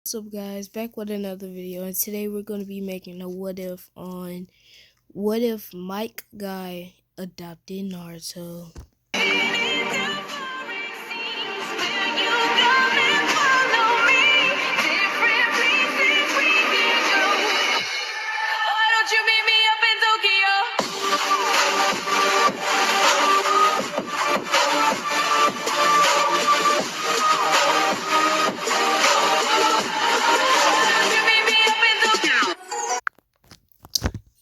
What's up guys, back with another video, and today we're going to be making a what if on what if Mike Guy adopted Naruto.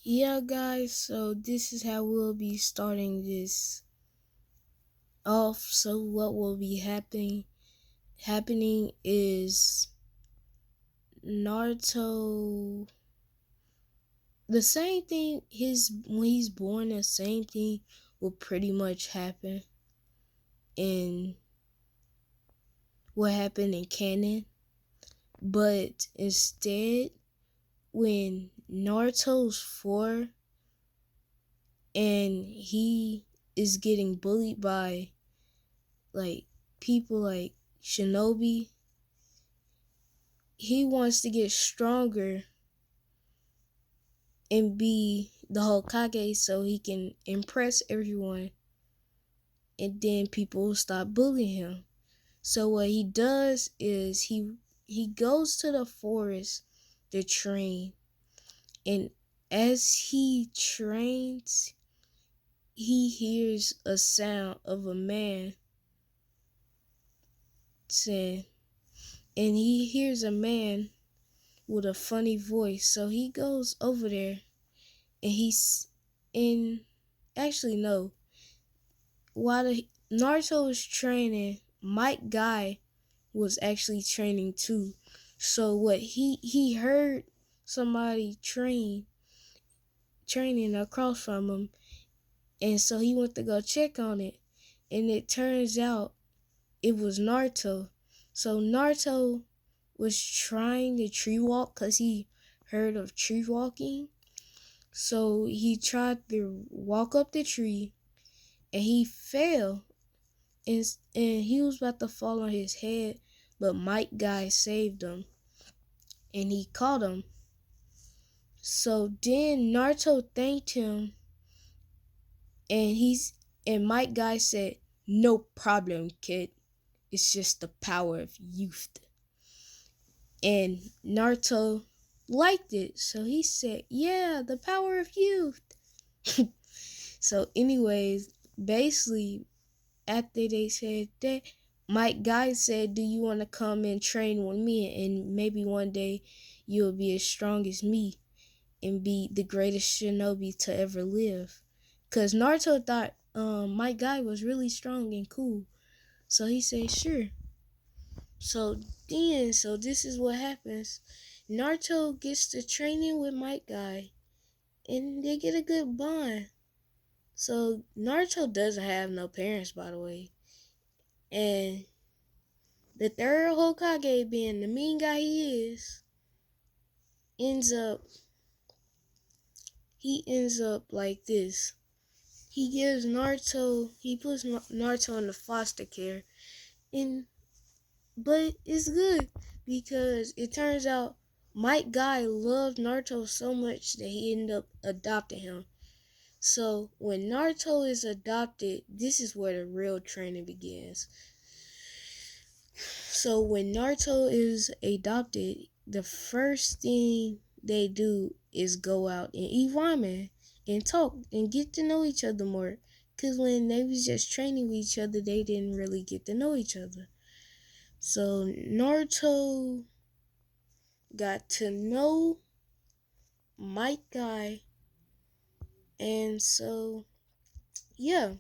Yeah guys, so this is how we'll be starting this off. So what will be happening is Naruto, the same thing when he's born, the same thing will pretty much happen in what happened in canon, but instead when Naruto's 4 and he is getting bullied by like people like Shinobi, he wants to get stronger and be the Hokage so he can impress everyone, and then people will stop bullying him. So what he does is he goes to the forest to train, and as he trains, he hears a sound of a man saying, and he hears a man with a funny voice. So he goes over there, and he's in. Actually, no. While Naruto was training, Mike Guy was actually training too. So what he heard somebody training across from him, and so he went to go check on it, and it turns out it was Naruto. So Naruto was trying to tree walk because he heard of tree walking. So he tried to walk up the tree, and he fell, and he was about to fall on his head, but Mike Guy saved him, and he caught him. So then Naruto thanked him, and Mike Guy said, "No problem, kid. It's just the power of youth." And Naruto liked it, so he said, "Yeah, the power of youth." So anyways, basically after they said that, Mike Guy said, "Do you want to come and train with me, and maybe one day you'll be as strong as me and be the greatest shinobi to ever live?" Because Naruto thought Mike Guy was really strong and cool. So he said, "Sure." So this is what happens. Naruto gets to training with Mike Guy, and they get a good bond. So Naruto doesn't have no parents, by the way. And the third Hokage, being the mean guy ends up he ends up like this. He puts Naruto in the foster care, and but it's good because it turns out Mike Guy loved Naruto so much that he ended up adopting him. So when Naruto is adopted, this is where the real training begins. So when Naruto is adopted, the first thing they do is go out and eat ramen and talk and get to know each other more. Because when they was just training with each other, they didn't really get to know each other. So Naruto got to know Mike Guy, and so yeah.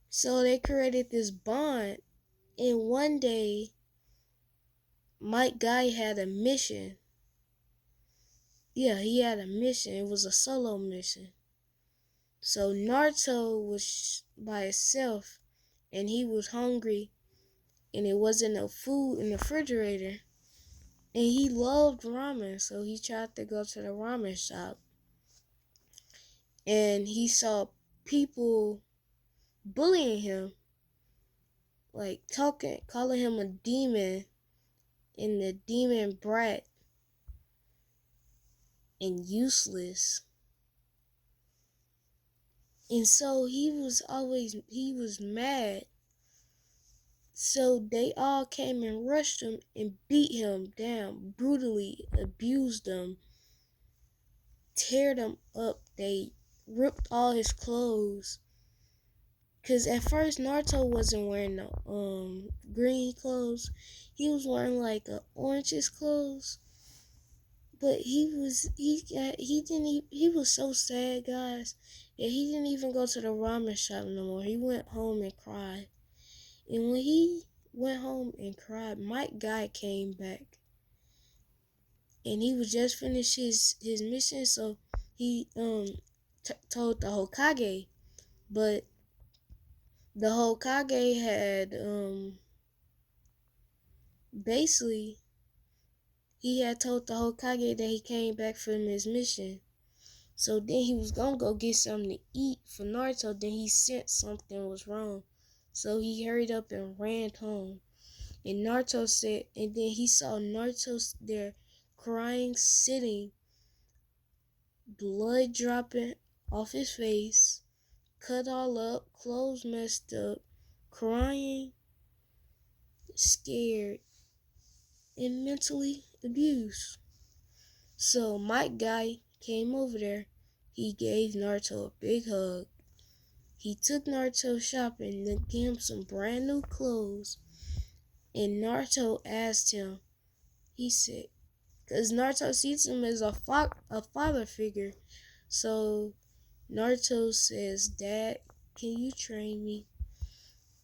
So they created this bond, and one day Mike Guy had a mission. Yeah, he had a mission. It was a solo mission. So Naruto was by himself, and he was hungry, and it wasn't no food in the refrigerator. And he loved ramen, so he tried to go to the ramen shop. And he saw people bullying him, like calling him a demon and the demon brat and useless. And so he was mad. So they all came and rushed him and beat him down, brutally abused him, teared him up. They ripped all his clothes. Cause at first Naruto wasn't wearing the green clothes. He was wearing like a oranges clothes. But he was so sad, guys, that he didn't even go to the ramen shop no more. He went home and cried. And when he went home and cried, Mike Guy came back, and he was just finished his mission. So he told the Hokage, but the Hokage had basically he had told the Hokage that he came back from his mission. So then he was gonna go get something to eat for Naruto. Then he sensed something was wrong. So he hurried up and ran home. And Naruto said, and then he saw Naruto there crying, sitting, blood dropping off his face, cut all up, clothes messed up, crying, scared, and mentally abused. So Mike Guy came over there. He gave Naruto a big hug. He took Naruto shopping and gave him some brand new clothes. And Naruto asked him, he said, because Naruto sees him as a father figure. So Naruto says, Dad, can you train me?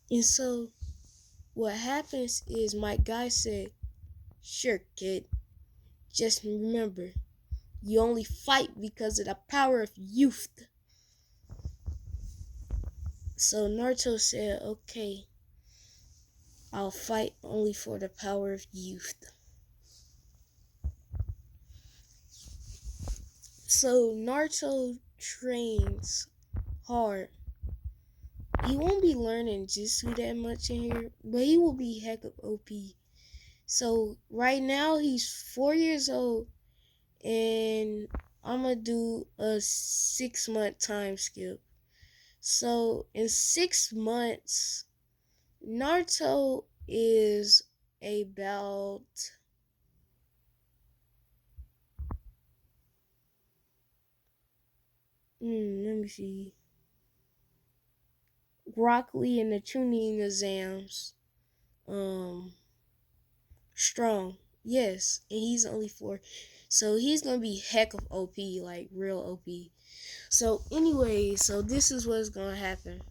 And so what happens is my guy said, sure, kid. Just remember, you only fight because of the power of youth. So Naruto said, okay, I'll fight only for the power of youth. So Naruto trains hard. He won't be learning Jutsu that much in here, but he will be heck of OP. So right now he's 4 years old, and I'm gonna do a 6 month time skip. So in 6 months, Naruto is about let me see. Rock Lee and the tuning exams. Strong. Yes. And he's only 4. So he's gonna be heck of OP, like real OP. So anyway, so this is what's gonna happen.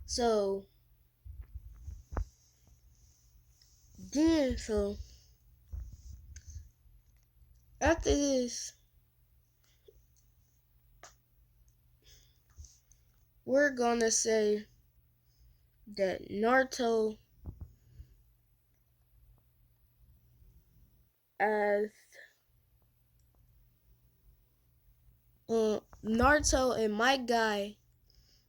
So so after this, we're gonna say that as Naruto and my guy,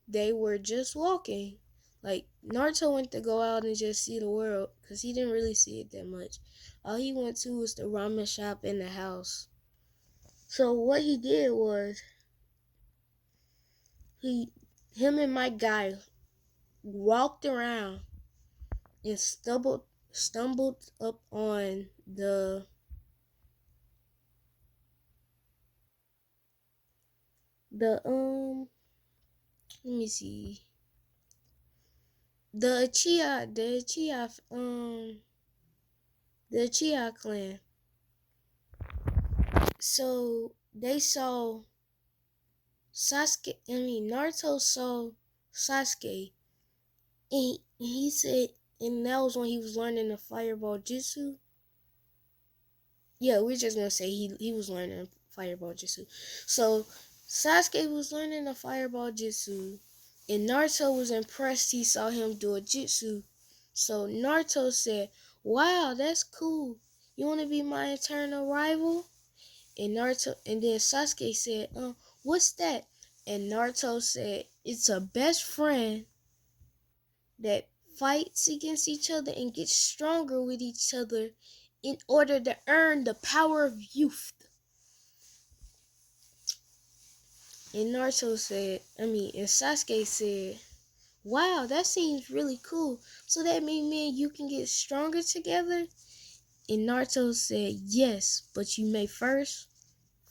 they were just walking. Like Naruto went to go out and just see the world because he didn't really see it that much. All he went to was the ramen shop in the house. So what he did was him and my guy walked around and stumbled up on the let me see, the Chia clan. So they saw Naruto saw Sasuke, and he said, and that was when he was learning the Fireball Jutsu. Yeah, we're just gonna say he was learning Fireball Jutsu. So Sasuke was learning the Fireball Jutsu, and Naruto was impressed. He saw him do a Jutsu. So Naruto said, "Wow, that's cool. You want to be my eternal rival?" And then Sasuke said, what's that?" And Naruto said, "It's a best friend that fights against each other and get stronger with each other in order to earn the power of youth. And and Sasuke said, wow, that seems really cool. So that means me and you can get stronger together? And Naruto said, yes, but you may first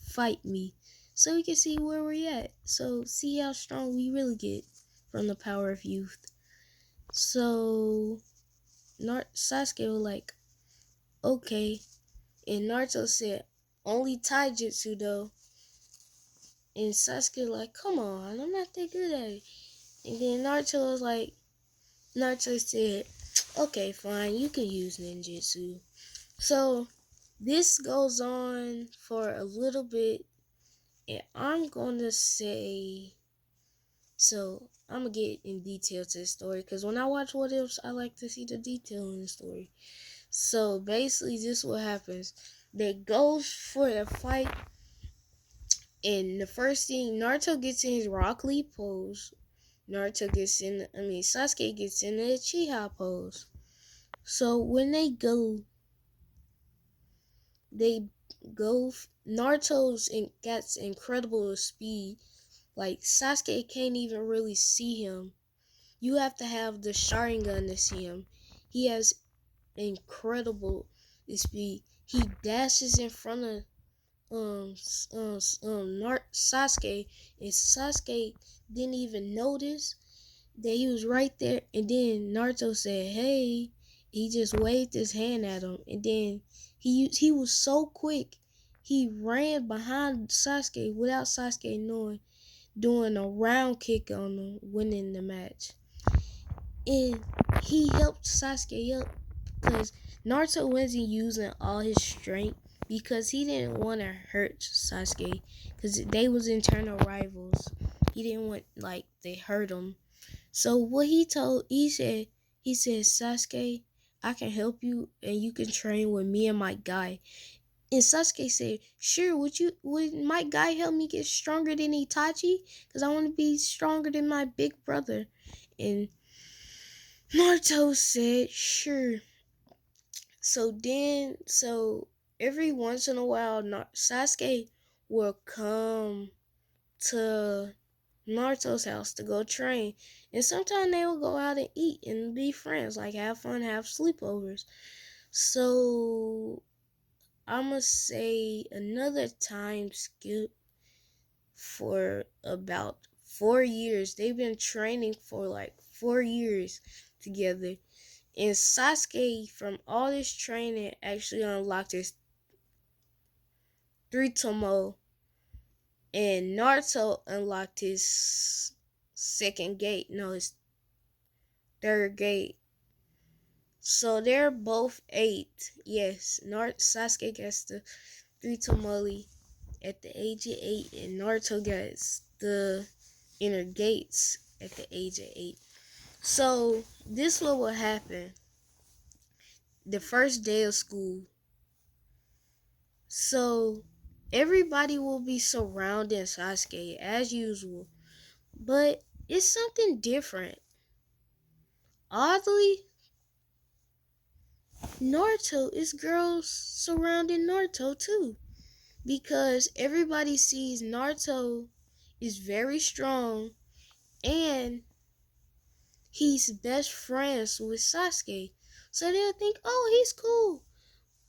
fight me so we can see where we're at. So see how strong we really get from the power of youth. So Sasuke was like, okay. And Naruto said, only taijutsu though. And Sasuke like, come on, I'm not that good at it. And then Naruto said, okay, fine, you can use ninjutsu. So this goes on for a little bit, and I'm gonna say, so I'm gonna get in detail to the story, because when I watch What Ifs, I like to see the detail in the story. So basically, this is what happens. They go for the fight, and the first thing, Naruto gets in his Rock Lee pose. Sasuke gets in the Uchiha pose. So when they go, Naruto's gets incredible speed. Like, Sasuke can't even really see him. You have to have the Sharingan to see him. He has incredible speed. He dashes in front of Sasuke, and Sasuke didn't even notice that he was right there. And then Naruto said, "Hey," he just waved his hand at him, and then he was so quick, he ran behind Sasuke without Sasuke knowing, doing a round kick on him, winning the match. And he helped Sasuke up because Naruto wasn't using all his strength because he didn't want to hurt Sasuke because they was internal rivals. He didn't want they hurt him. So what he said, Sasuke, I can help you and you can train with me and my guy. And Sasuke said, sure, would my guy help me get stronger than Itachi? Because I want to be stronger than my big brother. And Naruto said, sure. So every once in a while, Sasuke will come to Naruto's house to go train. And sometimes they will go out and eat and be friends, like have fun, have sleepovers. So I'm going to say another time skip for about 4 years. They've been training for like 4 years together. And Sasuke, from all this training, actually unlocked his 3 tomo. And Naruto unlocked his his third gate. So they're both 8. Yes, Sasuke gets the 3 tomoli at the age of 8, and Naruto gets the inner gates at the age of 8. So this what will happen the first day of school. So everybody will be surrounding Sasuke as usual, but it's something different. Oddly, Naruto is girls surrounding Naruto too, because everybody sees Naruto is very strong and he's best friends with Sasuke. So they'll think, oh, he's cool.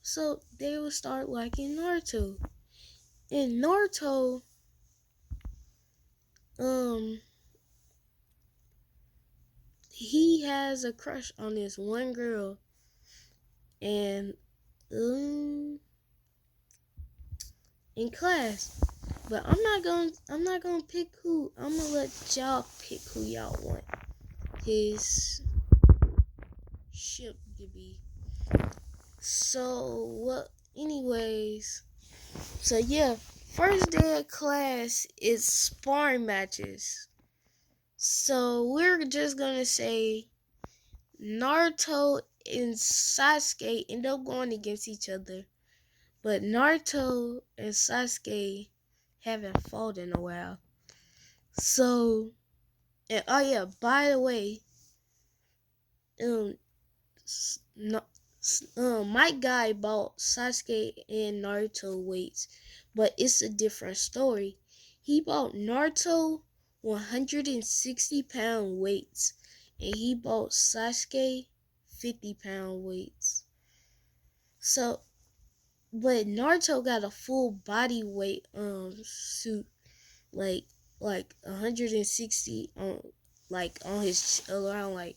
So they will start liking Naruto. And Naruto, he has a crush on this one girl. And in class. But I'm not gonna pick who. I'm gonna let y'all pick who y'all want his ship to be. So yeah, first day of class is sparring matches. So we're just gonna say Naruto and Sasuke end up going against each other. But Naruto and Sasuke haven't fought in a while. So, and oh yeah, by the way, um no, my guy bought Sasuke and Naruto weights, but it's a different story. He bought Naruto 160-pound weights, and he bought Sasuke 50-pound weights. So, but Naruto got a full body weight suit, like 160 on, like on his around, like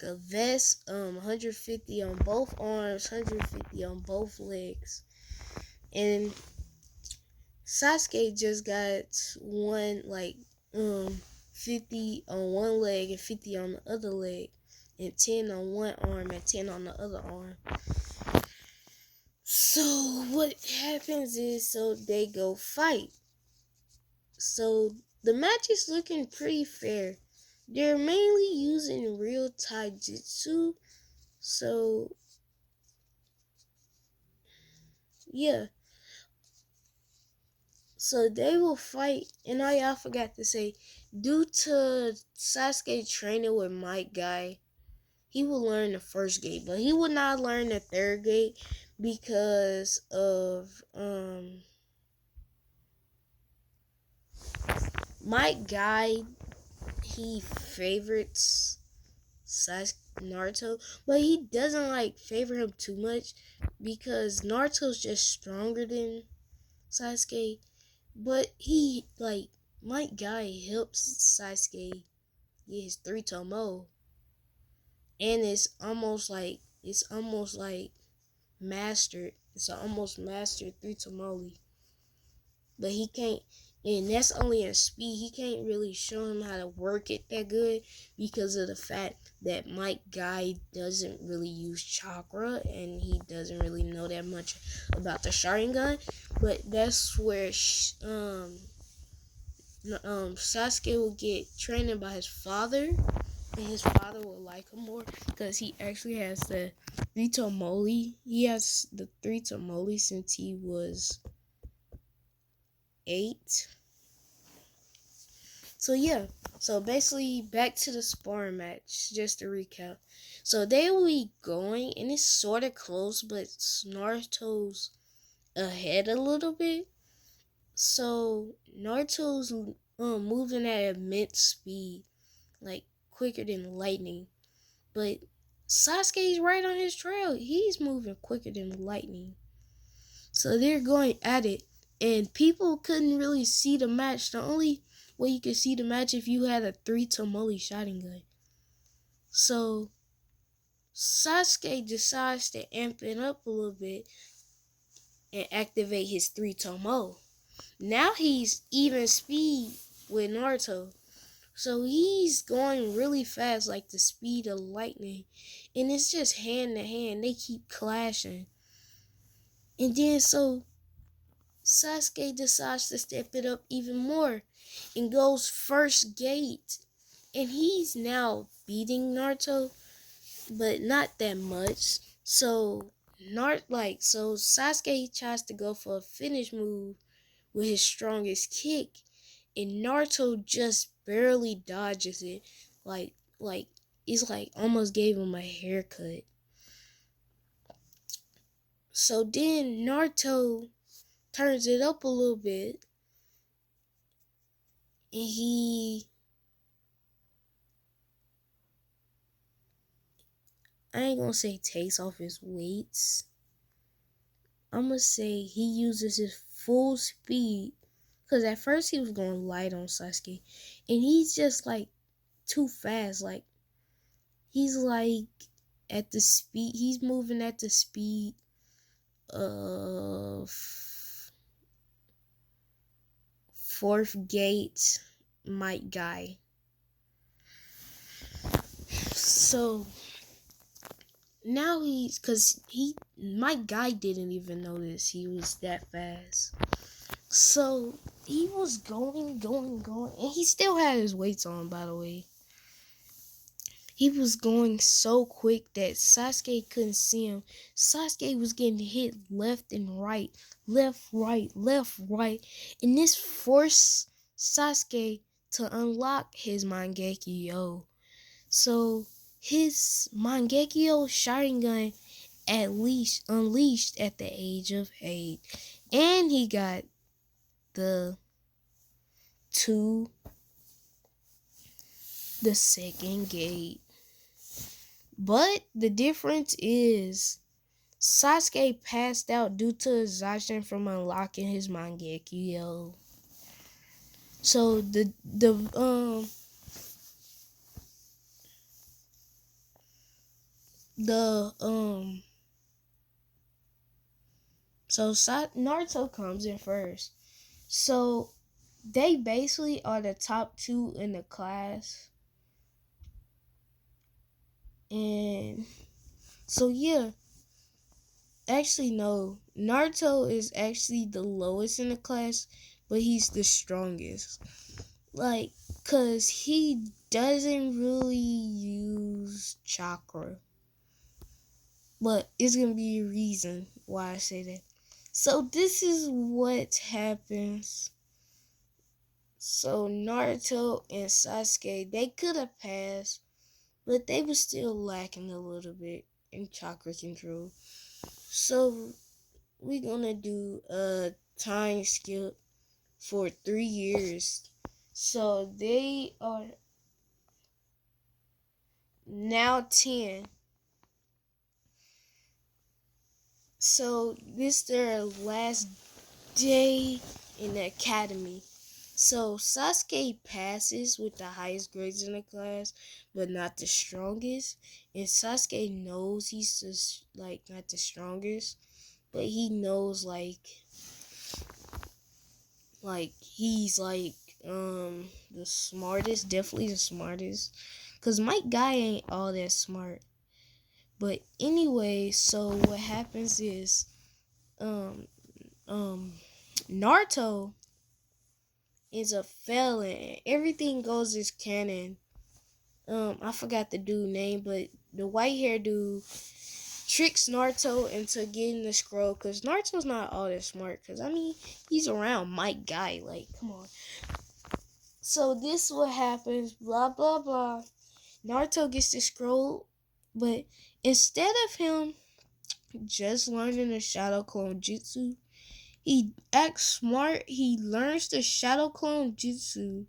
a vest, 150 on both arms, 150 on both legs. And Sasuke just got one, like, 50 on one leg and 50 on the other leg, and 10 on one arm and 10 on the other arm. So what happens is, so they go fight. So the match is looking pretty fair. They're mainly using real taijutsu. So yeah. So they will fight, and I forgot to say, due to Sasuke training with Mike Guy, he will learn the first gate, but he will not learn the third gate because of Mike Guy. He favorites Naruto, but he doesn't like favor him too much because Naruto's just stronger than Sasuke. But he, like, Mike Guy helps Sasuke get his three tomo, and it's almost like mastered. It's an almost mastered three tomoli, but he can't. And that's only in speed. He can't really show him how to work it that good because of the fact that Mike Guy doesn't really use chakra and he doesn't really know that much about the Sharingan. But that's where Sasuke will get trained by his father, and his father will like him more because he actually has the three tomoli. He has the three tomoli since he was 8. So yeah, so basically back to the sparring match, just to recap. So they will be going, and it's sort of close, but Naruto's ahead a little bit. So Naruto's moving at immense speed, like quicker than lightning. But Sasuke's right on his trail. He's moving quicker than lightning. So they're going at it, and people couldn't really see the match. The only way you could see the match if you had a 3 Tomoli Sharingan. So Sasuke decides to amp it up a little bit and activate his 3 Tomo. Now he's even speed with Naruto. So he's going really fast, like the speed of lightning. And it's just hand to hand. They keep clashing. And then so Sasuke decides to step it up even more and goes first gate. And he's now beating Naruto, but not that much. So Sasuke tries to go for a finish move with his strongest kick, and Naruto just barely dodges it. Like it's like almost gave him a haircut. So then Naruto turns it up a little bit, and I ain't gonna say takes off his weights. I'm gonna say he uses his full speed, because at first he was going light on Sasuke, and he's just like too fast. Like he's like at the speed, he's moving at the speed of fourth gate Mike Guy. So now because Mike Guy didn't even notice he was that fast. So he was going, and he still had his weights on, by the way. He was going so quick that Sasuke couldn't see him. Sasuke was getting hit left and right, left, right, left, right. And this forced Sasuke to unlock his Mangekyo. So his Mangekyo Sharingan at least unleashed at the age of 8. And he got the to the second gate. But the difference is Sasuke passed out due to exhaustion from unlocking his Mangekyo. So Naruto comes in first. So they basically are the top 2 in the class. And so yeah, actually no, Naruto is actually the lowest in the class, but he's the strongest. Like, cause he doesn't really use chakra. But it's gonna be a reason why I say that. So this is what happens. So Naruto and Sasuke, they could have passed, but they were still lacking a little bit in chakra control. So we're gonna do a time skip for 3 years. So they are now 10. So this is their last day in the academy. So Sasuke passes with the highest grades in the class, but not the strongest. And Sasuke knows he's just not the strongest, but he knows he's the smartest, definitely the smartest. Cause my guy ain't all that smart. But anyway, so what happens is um Naruto is a felon. Everything goes as canon. I forgot the dude name, but the white hair dude tricks Naruto into getting the scroll, cause Naruto's not all that smart. Cause I mean, he's around Mike Guy. Like, come on. So this what happens. Blah blah blah. Naruto gets the scroll, but instead of him just learning the Shadow Clone Jutsu, he acts smart. He learns the Shadow Clone Jutsu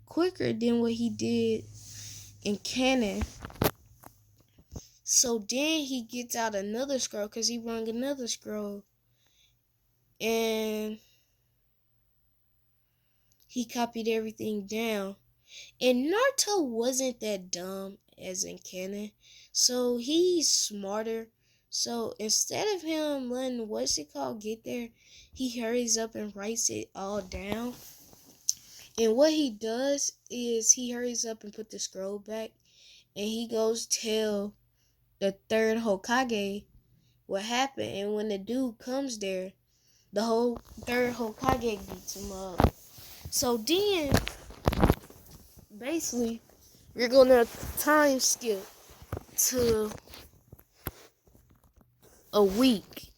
quicker than what he did in canon. So then he gets out another scroll because he rung another scroll. And he copied everything down. And Naruto wasn't that dumb as in canon. So he's smarter. So instead of him letting get there, he hurries up and writes it all down. And what he does is he hurries up and put the scroll back. And he goes tell the third Hokage what happened. And when the dude comes there, the whole third Hokage beats him up. So then, basically, we're gonna time skip to a week.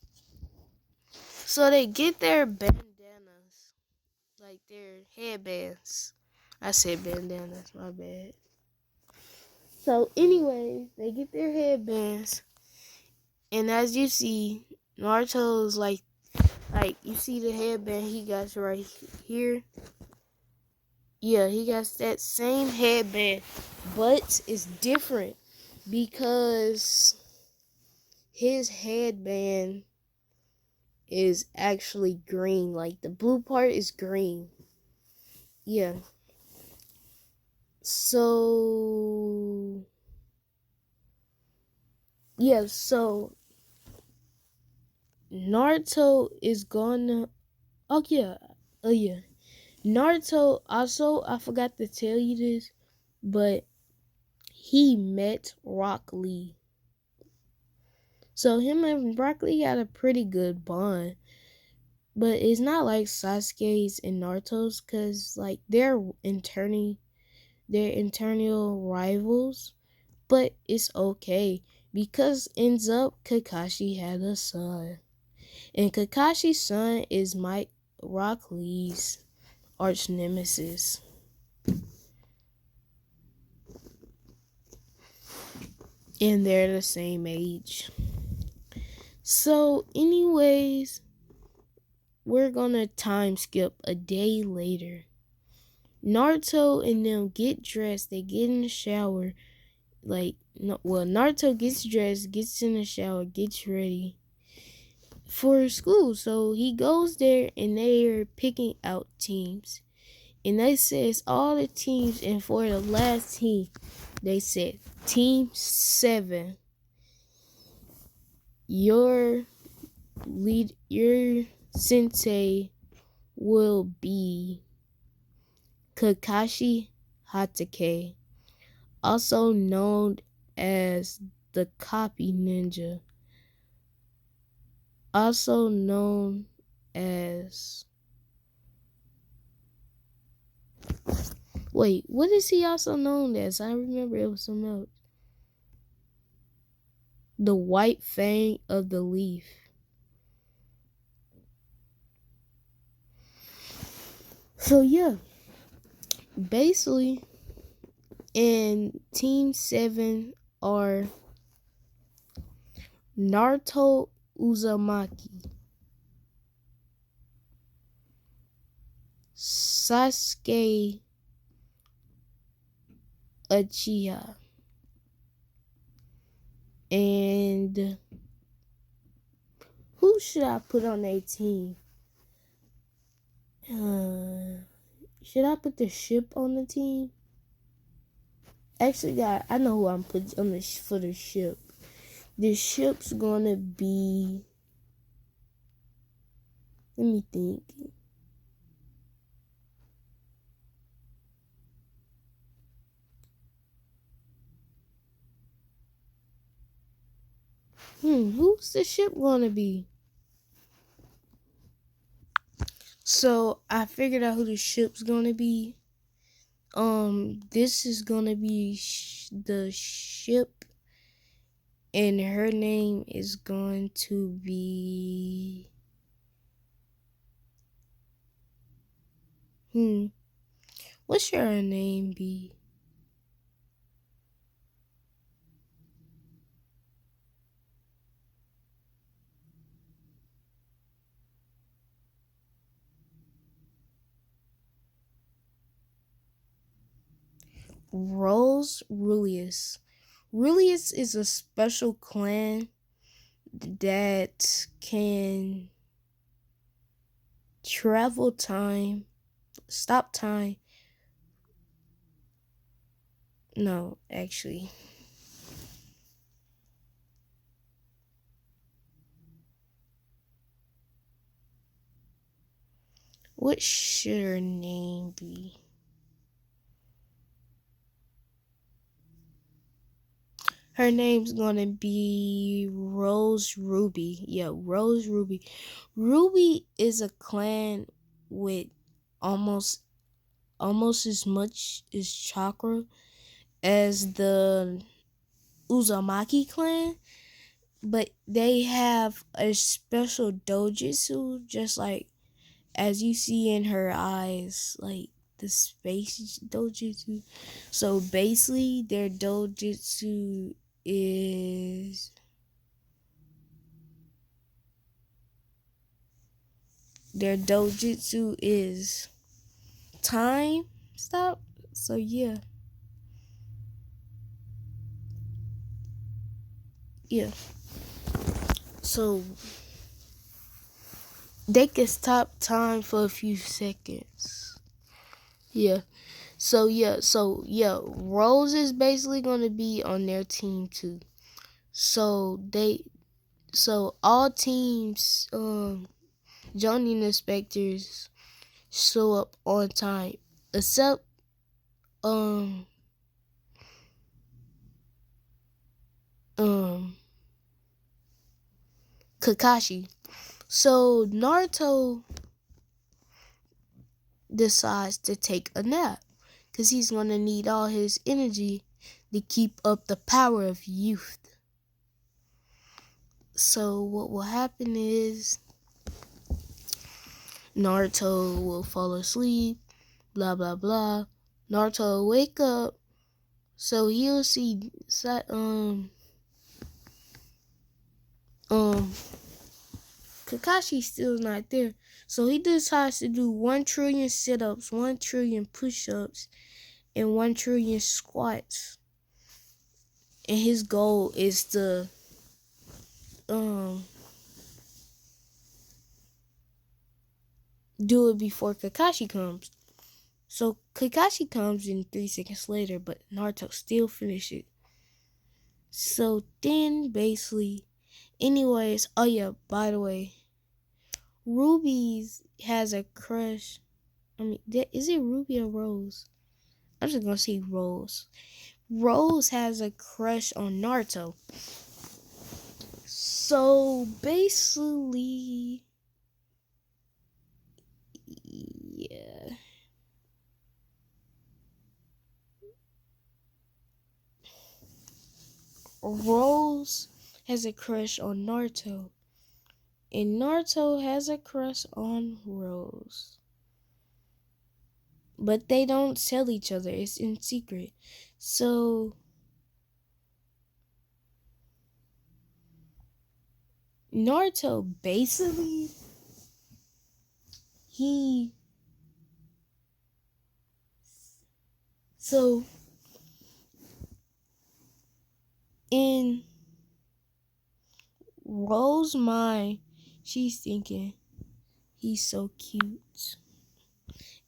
So they get their bandanas, like their headbands. I said bandanas, my bad. So anyways, they get their headbands. And as you see, Naruto's like you see the headband he got right here. Yeah, he got that same headband, but it's different because his headband is actually green. Like the blue part is green. Yeah. So Naruto is gonna yeah. Naruto also, I forgot to tell you this, but he met Rock Lee. So him and Rock Lee had a pretty good bond. But it's not like Sasuke's and Naruto's, cause they're internal rivals. But it's okay because ends up Kakashi had a son, and Kakashi's son is Rock Lee's arch nemesis. and they're the same age. So, anyways, we're gonna time skip a day later. Naruto and them get dressed, they get in the shower. Like, no, well, Naruto gets dressed, gets in the shower, gets ready for school. So he goes there and they are picking out teams. And they says all the teams, and for the last team, they said Team 7, your sensei will be Kakashi Hatake, also known as the Copy Ninja, also known as, wait, what is he also known as? I remember it was something else. The White Fang of the Leaf. So yeah, basically, in Team 7 are Naruto Uzumaki, Sasuke Uchiha, and who should I put on a team? Should I put the ship on the team? Actually, guys, I know who I'm putting on for the ship. The ship's gonna be. Let me think. Who's the ship gonna be? So I figured out who the ship's gonna be. This is gonna be the ship, and her name is going to be. What should her name be? Rose Rulius. Rulius is a special clan that can travel time, stop time. No, actually. What should her name be? Her name's gonna be Rose Ruby. Yeah, Rose Ruby. Ruby is a clan with almost as much as chakra as the Uzumaki clan, but they have a special dojutsu, just like as you see in her eyes, like the space dojutsu. So basically, their dojutsu is time stop. So yeah. So they can stop time for a few seconds. Yeah. So Rose is basically gonna be on their team too. So all teams, joining inspectors show up on time, except um um Kakashi. So Naruto decides to take a nap because he's gonna need all his energy to keep up the power of youth. So what will happen is Naruto will fall asleep, blah blah blah. Naruto will wake up, so he'll see um Kakashi still not there. So he decides to do 1 trillion sit-ups, 1 trillion push-ups, and 1 trillion squats. And his goal is to um do it before Kakashi comes. So Kakashi comes in 3 seconds later, but Naruto still finished it. So then basically, anyways, oh yeah, by the way, Ruby's has a crush. I mean, is it Ruby or Rose? I'm just gonna say Rose. Rose has a crush on Naruto. So basically, yeah. Rose has a crush on Naruto. And Naruto has a crush on Rose. But they don't tell each other. It's in secret. So Naruto basically he so in Rose's mind, she's thinking he's so cute.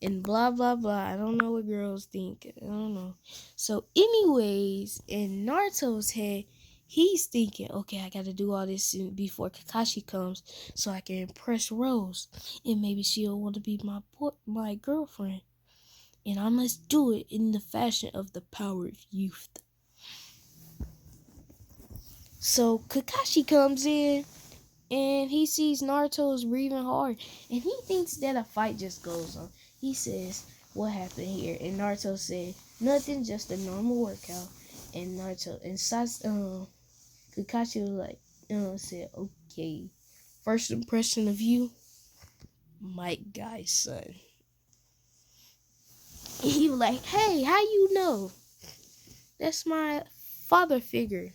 And blah blah blah. I don't know what girls think. I don't know. So anyways, in Naruto's head, he's thinking, okay, I gotta do all this before Kakashi comes so I can impress Rose. And maybe she'll want to be my girlfriend. And I must do it in the fashion of the power of youth. So Kakashi comes in and he sees Naruto is breathing hard and he thinks that a fight just goes on. He says, what happened here? And Naruto said, nothing, just a normal workout. And Kakashi was like, said, okay, first impression of you, Mike Guy's son. And he was like, hey, how you know? That's my father figure.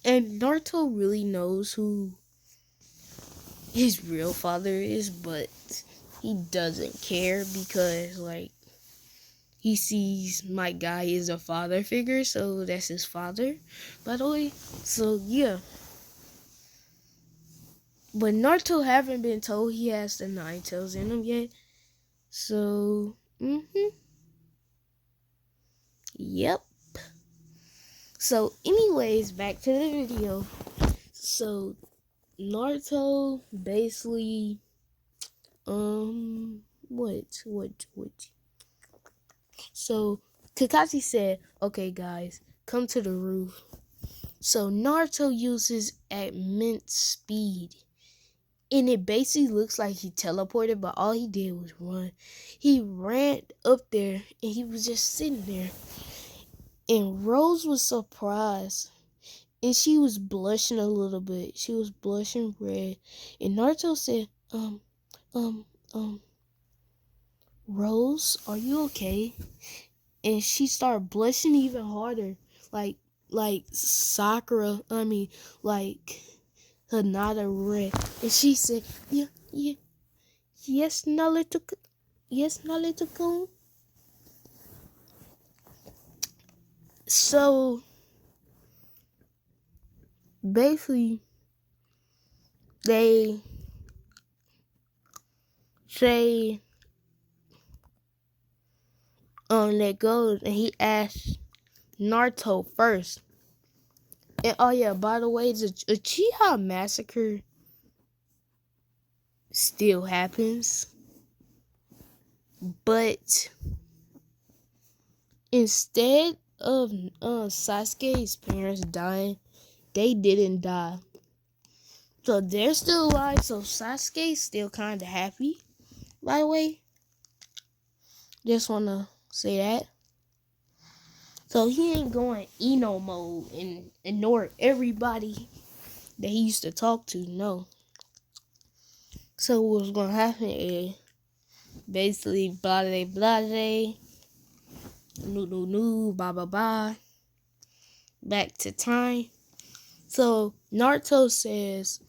And Naruto really knows who his real father is, but he doesn't care because, like, he sees my guy is a father figure, so that's his father, by the way. So, yeah. But Naruto haven't been told he has the 9 tails in him yet. So, yep. So, anyways, back to the video. So, Naruto basically, what? So, Kakashi said, okay, guys, come to the roof. So, Naruto uses immense speed. And it basically looks like he teleported, but all he did was run. He ran up there, and he was just sitting there. And Rose was surprised. And she was blushing a little bit. She was blushing red. And Naruto said, Rose, are you okay? And she started blushing even harder. Like Sakura, like Hinata red. And she said, yeah, yes, Naruto-kun. So, basically, they say, that goes, and he asks Naruto first. And, oh yeah, by the way, the Uchiha massacre still happens. But instead of Sasuke's parents dying, they didn't die. So they're still alive, so Sasuke's still kind of happy, by the way. Just want to say that. So he ain't going Eno mode and ignore everybody that he used to talk to, no. So what's going to happen is basically blase blase, no, bye bye bye, back to time. So Naruto says,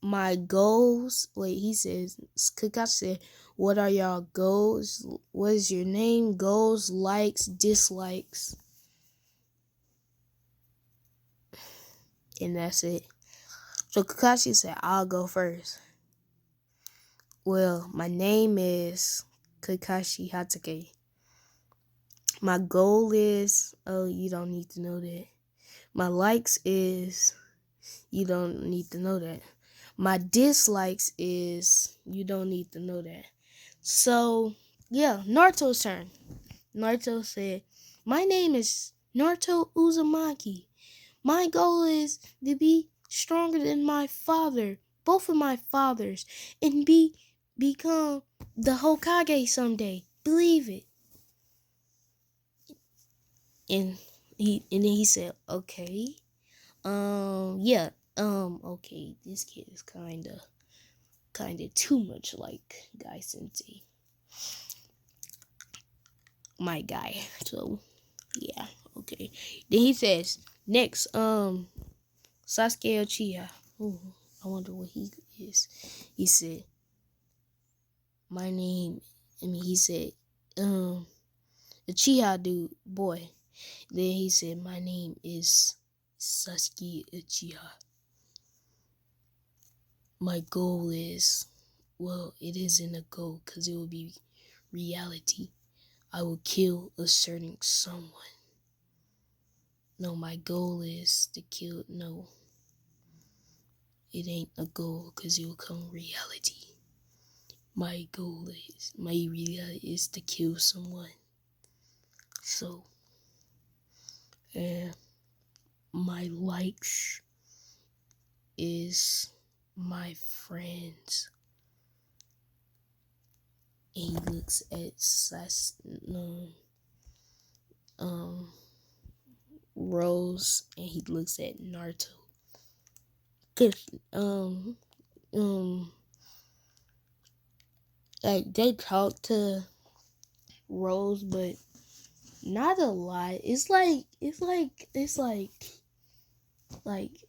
my goals. Wait, he says, Kakashi said, what are y'all goals? What is your name? Goals, likes, dislikes. And that's it. So Kakashi said, I'll go first. Well, my name is Kakashi Hatake. My goal is, oh, you don't need to know that. My likes is, you don't need to know that. My dislikes is, you don't need to know that. So, yeah, Naruto's turn. Naruto said, my name is Naruto Uzumaki. My goal is to be stronger than my father, both of my fathers, and become the Hokage someday. Believe it. And then he said, okay. Yeah. Okay, this kid is kinda too much like Guy Sensei. My guy. So yeah, okay. Then he says, next, Sasuke Uchiha. Ooh, I wonder what he is. He said, my name, he said, Uchiha dude, boy. Then he said, my name is Sasuke Uchiha. My goal is, well, it isn't a goal because it will be reality. I will kill a certain someone. No, my goal is to kill, no. It ain't a goal because it will come reality. My goal is, my reality is to kill someone. So, my likes is my friends. And he looks at Rose, and he looks at Naruto. Cause like they talk to Rose, but not a lot. It's like it's like a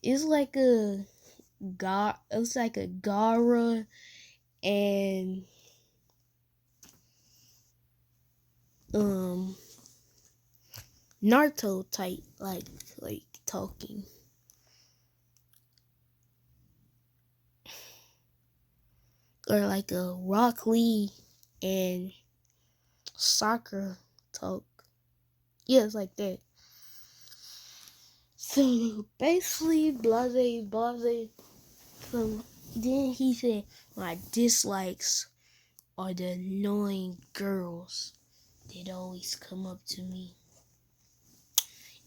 it's like a Gara and Naruto type like talking. Or like a Rock Lee and Sakura talk. Yeah, it's like that. So basically, blase. So then he said, my dislikes are the annoying girls that always come up to me.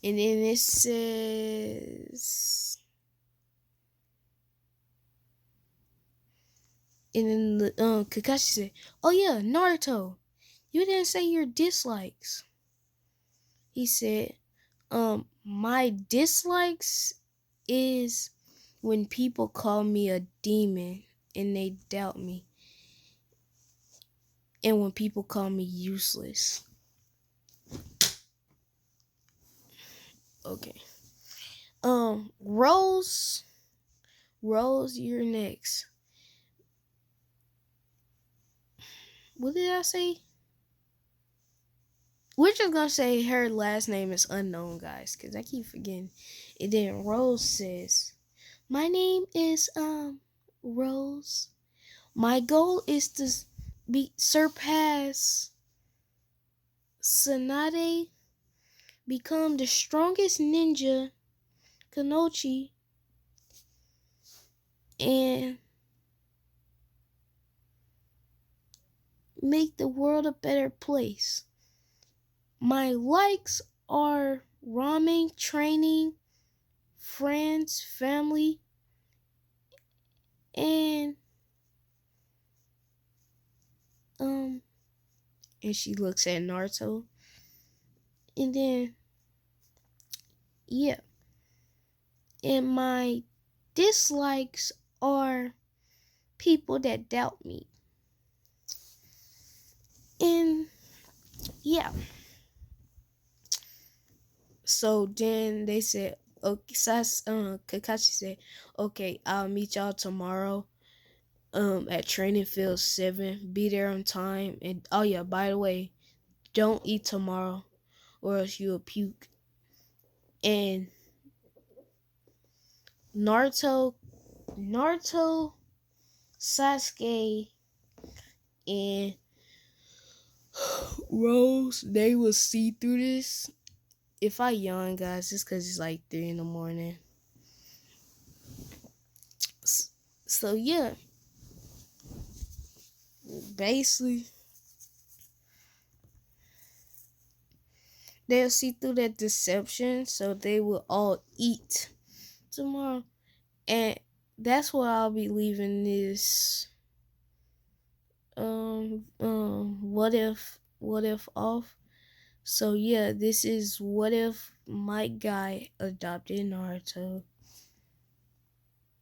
And then it says, and then the Kakashi said, oh yeah, Naruto, you didn't say your dislikes. He said, my dislikes is when people call me a demon and they doubt me. And when people call me useless. Okay. Rose, you're next. What did I say? We're just gonna say her last name is unknown, guys, because I keep forgetting. And then Rose says, my name is Rose. My goal is to surpass Tsunade, become the strongest ninja Kanochi, and make the world a better place. My likes are ramen, training, friends, family, and and she looks at Naruto. And then yeah. And my dislikes are people that doubt me. And yeah. So then they said, Okay, Kakashi said, "Okay, I'll meet y'all tomorrow. At training field 7. Be there on time. And oh yeah, by the way, don't eat tomorrow, or else you'll puke." And Naruto, Naruto, Sasuke, and Rose, they will see through this. If I yawn, guys, it's because it's like 3 in the morning. So yeah, basically, they'll see through that deception, so they will all eat tomorrow. And that's where I'll be leaving this what if off. So yeah, this is what if my guy adopted Naruto.